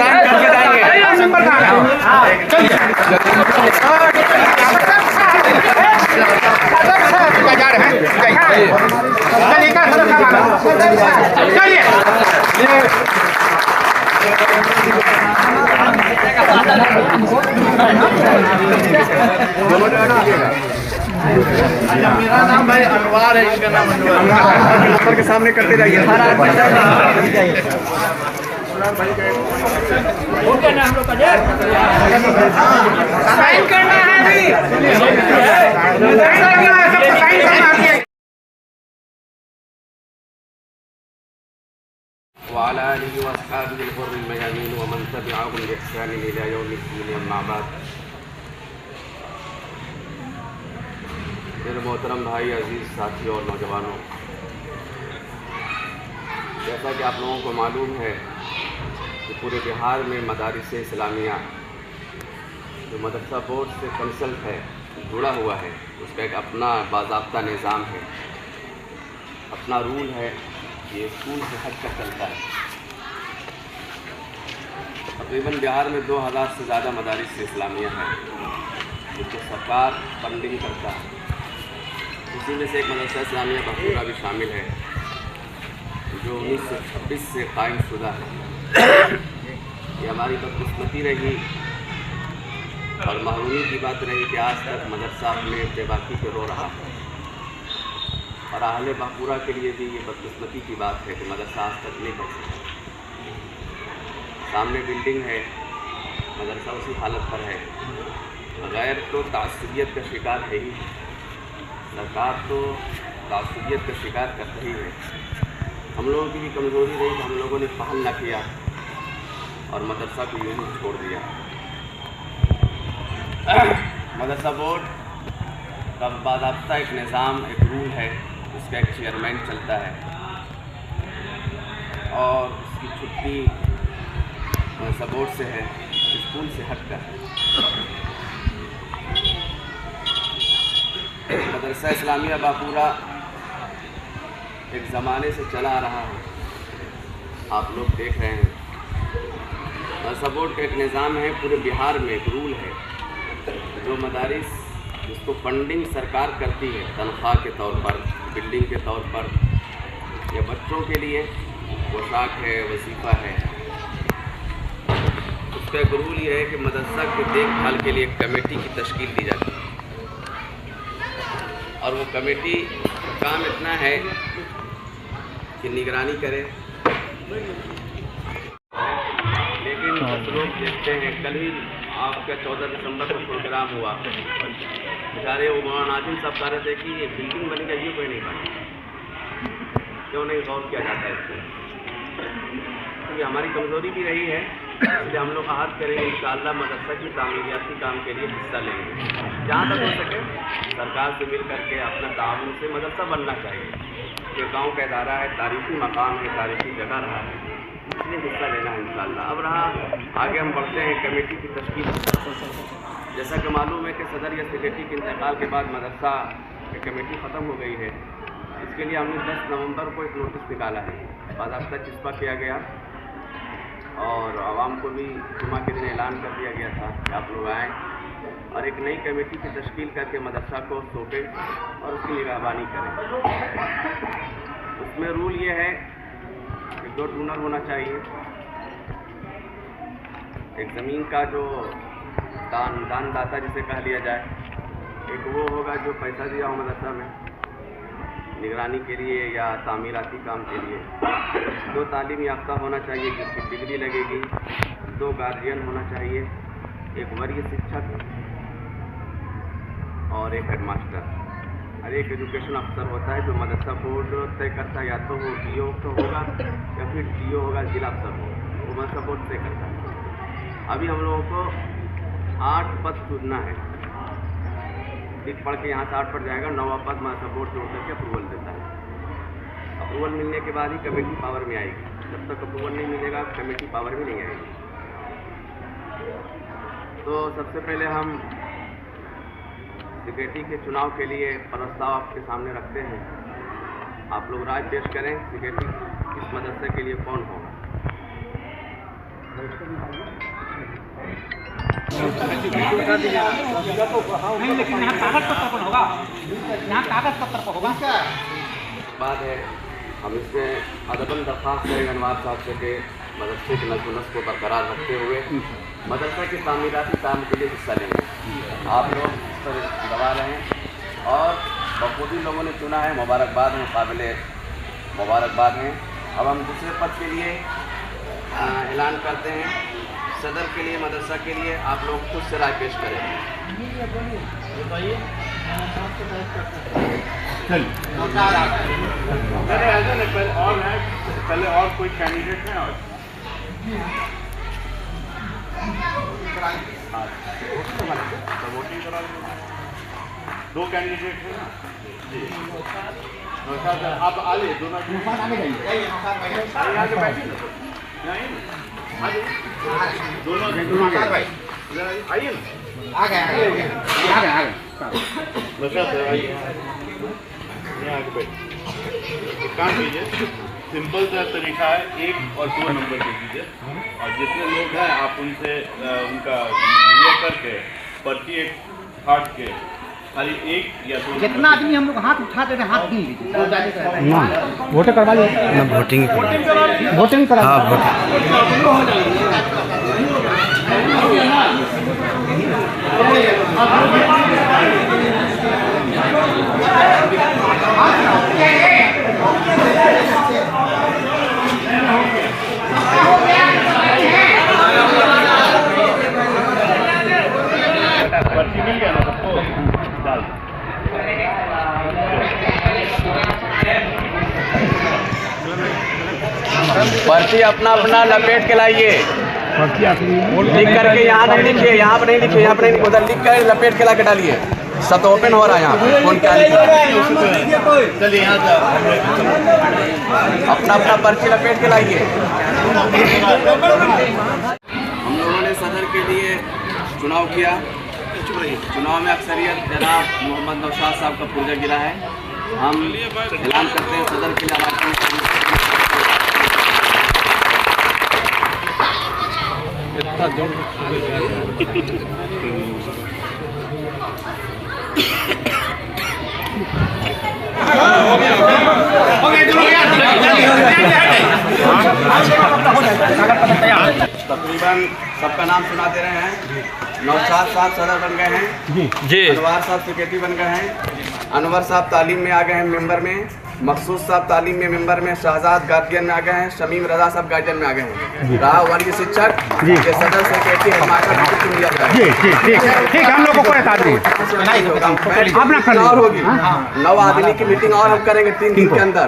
Sign करके जाएंगे। Number कहाँ है? चलिए जा रहे हैं, चलिए चलिए मेरा नाम भाई अनवार है, इसका नाम अनवार के सामने करते जाइए। साइन करना है अभी, साइन करना है। वाला आलिहि व अस्हाबिहिल गुर्रिल मयामीन व मन तबिअहुम बिइहसान इला यौमिद्दीन अम्मा बाद। मेरे मोहतरम भाई, अजीज़ साथियों और नौजवानों, जैसा कि आप लोगों को मालूम है कि पूरे बिहार में मदारिस इस्लामिया जो मदरसा बोर्ड से कंसल्ट है, जुड़ा हुआ है, उसका एक अपना बाज़ाब्ता निज़ाम है, अपना रूल है। ये स्कूल से हट कर चलता है। तकरीबन बिहार में 2000 से ज़्यादा मदारिस इस्लामिया हैं जिसको सरकार फंडिंग करता है। इसी में से एक मदरसा इस्लामिया बखूरा भी शामिल है जो 1926 से कायम शुदा है। ये हमारी बदकिस्मती रही और महरूमी की बात रही कि आज तक मदरसा अपने बेबाकी पे रो रहा है। और अहले बखूरा के लिए भी ये बदकिस्मती की बात है कि मदरसा आज तक नहीं बन सका। सामने बिल्डिंग है, मदरसा उसी हालत पर है। बग़ैर तो तासुबियत का शिकार है ही, सरकार तो तासुबियत का शिकार कर रही है। हम लोगों की भी कमज़ोरी रही कि हम लोगों ने पहल न किया और मदरसा को यूँ ही छोड़ दिया। मदरसा बोर्ड का बाज़ाब्ता एक निज़ाम, एक रूल है, उसका एक चेयरमैन चलता है और उसकी छुट्टी मदरसा बोर्ड से है, स्कूल से हट कर है। मदरसा इस्लामिया बापूरा एक ज़माने से चला आ रहा है, आप लोग देख रहे हैं। मदरसा बोर्ड का एक निज़ाम है, पूरे बिहार में एक रूल है। जो मदारिस जिसको फंडिंग सरकार करती है तनख्वाह के तौर पर, बिल्डिंग के तौर पर, या बच्चों के लिए पोशाक है, वजीफ़ा है, उसका एक रूल ये है कि मदरसा की देखभाल के लिए एक कमेटी की तश्कील दी जाती है। और वो कमेटी का काम इतना है कि निगरानी करे। लेकिन कुछ लोग देखते हैं, कल ही आपका 14 दिसंबर को प्रोग्राम हुआ, बेचारे वो मौलाना नाजिम साहब कह रहे थे कि ये बिल्डिंग बनेगा, ये कोई नहीं बनेगा, क्यों नहीं गौर किया जाता है इसको। क्योंकि हमारी कमज़ोरी भी रही है, इसलिए हम लोग आहद करेंगे इंशाअल्लाह मदरसा की तामीराती काम के लिए हिस्सा लेंगे। जहाँ तक हो सके सरकार से मिल करके अपना ताउन से मदरसा बनना चाहिए। ये गाँव का इदारा है, तारीख़ी मकाम है, तारीख़ी जगह रहा है, इसलिए हिस्सा लेना है इंशाअल्लाह। अब रहा आगे हम बढ़ते हैं कमेटी की तश्कील। जैसा कि मालूम है कि सदर या सेक्रेटरी के इंतकाल के बाद मदरसा की कमेटी ख़त्म हो गई है। इसके लिए हमने 10 नवंबर को एक नोटिस निकाला है, बाज़ाब्ता चिस्पा किया गया और आवाम को भी जुमा के दिन ऐलान कर दिया गया था कि आप लोग आएँ और एक नई कमेटी की तश्कील करके मदरसा को सौंपें और उसकी निगरानी करें। उसमें रूल ये है कि 2 डोनर होना चाहिए। एक ज़मीन का जो दानदाता जिसे कह लिया जाए, एक वो होगा जो पैसा दिया हो मदरसा में निगरानी के लिए या तामीराती काम के लिए। 2 तालीम याफ्ता होना चाहिए जिसकी डिग्री लगेगी, 2 गार्जियन होना चाहिए, एक वरीय शिक्षक और एक हेडमास्टर। और एक एजुकेशन अफसर होता है जो मदरसा बोर्ड तय करता है, या तो वो DO तो होगा या फिर DO होगा, जिला अफसर होगा, वो मदरसा बोर्ड तय करता है। अभी हम लोगों को 8 पद चुनना है। लिख पढ़ के यहाँ से 8 पड़ जाएगा, 9वां पद मदरसा बोर्ड जोड़ करके अप्रूवल देता है। अप्रूवल मिलने के बाद ही कमेटी पावर में आएगी। जब तक अप्रूवल नहीं मिलेगा कमेटी पावर में नहीं आएगी। तो सबसे पहले हम सेक्रेटरी के चुनाव के लिए प्रस्ताव आपके सामने रखते हैं। आप लोग राय पेश करें सेक्रेटरी किस मदरसे के लिए कौन होगा। नहीं, लेकिन यहाँ कागज पत्र पर होगा, यहाँ कागज पत्र पर होगा। बात है, हम इसमें अदबन दरख्वास्त करेंगे अनवार साहब से कि मदरसे के नज़्म नस्ब को बरकरार रखते हुए मदरसा की तामीराती काम के लिए हिस्सा लेंगे। आप लोग इस पर दबा रहे हैं और बखूबी लोगों ने चुना है, मुबारकबाद हैं, काबिल मुबारकबाद हैं। अब हम दूसरे पद के लिए ऐलान करते हैं। सदर के लिए, मदरसा के लिए आप लोग खुद से राय पेश करें। पहले और कोई कैंडिडेट है? वोटिंग करा दो कैंडिडेट है ना जी। आप आगे दोनों आगे बैठिए, दोनों आइए ना, आगे काम कीजिए। सिंपल सा तरीका है, 1 और 2 नंबर दे दीजिए और जितने लोग हैं आप उनसे उनका ये करके पर्ची एक काट के खाली 1 या 2 जितना आदमी हम लोग हाथ उठाते थे, हाथ गिन लीजिए। वोटिंग करवा लीजिए। वोटिंग वोटिंग करा। हाँ, पर्ची मिल गया ना सबको, डाल पर्ची अपना अपना लपेट के लाइए। लिख करके यहाँ नहीं लिखिए, यहाँ पर नहीं लिखिए, यहाँ पर नहीं लिखिए, उधर लिख कर लपेट के ला के डालिए। सब ओपन हो रहा है यहाँ पे। कौन क्या लिखा है? चलिए यहाँ अपना अपना पर्ची लपेट के लाइए। हम लोगों ने सदर के लिए चुनाव किया। चुनाव में अक्सरियत जनाब मोहम्मद नौशाद साहब का पुर्जा गिरा है। हम ऐलान करते हैं सदर के लिए तकरीबन सबका नाम सुना दे रहे हैं। नौशाद साहब सदर बन गए हैं जी। अनवर साहब सेक्रेटरी बन गए हैं। अनवर साहब तालीम में आ गए हैं मेंबर में। मखसूस साहब तालीम में मेंबर में। शहजाद गार्जियन में आ गए हैं। शमीम रजा साहब गार्जियन में आ गए हैं। रहा वर्गीय शिक्षक के सदर सेक्रेटरी ठीक, हम लोगों को बता दें। और होगी 9 आदमी की मीटिंग और हम करेंगे 3 दिन के अंदर।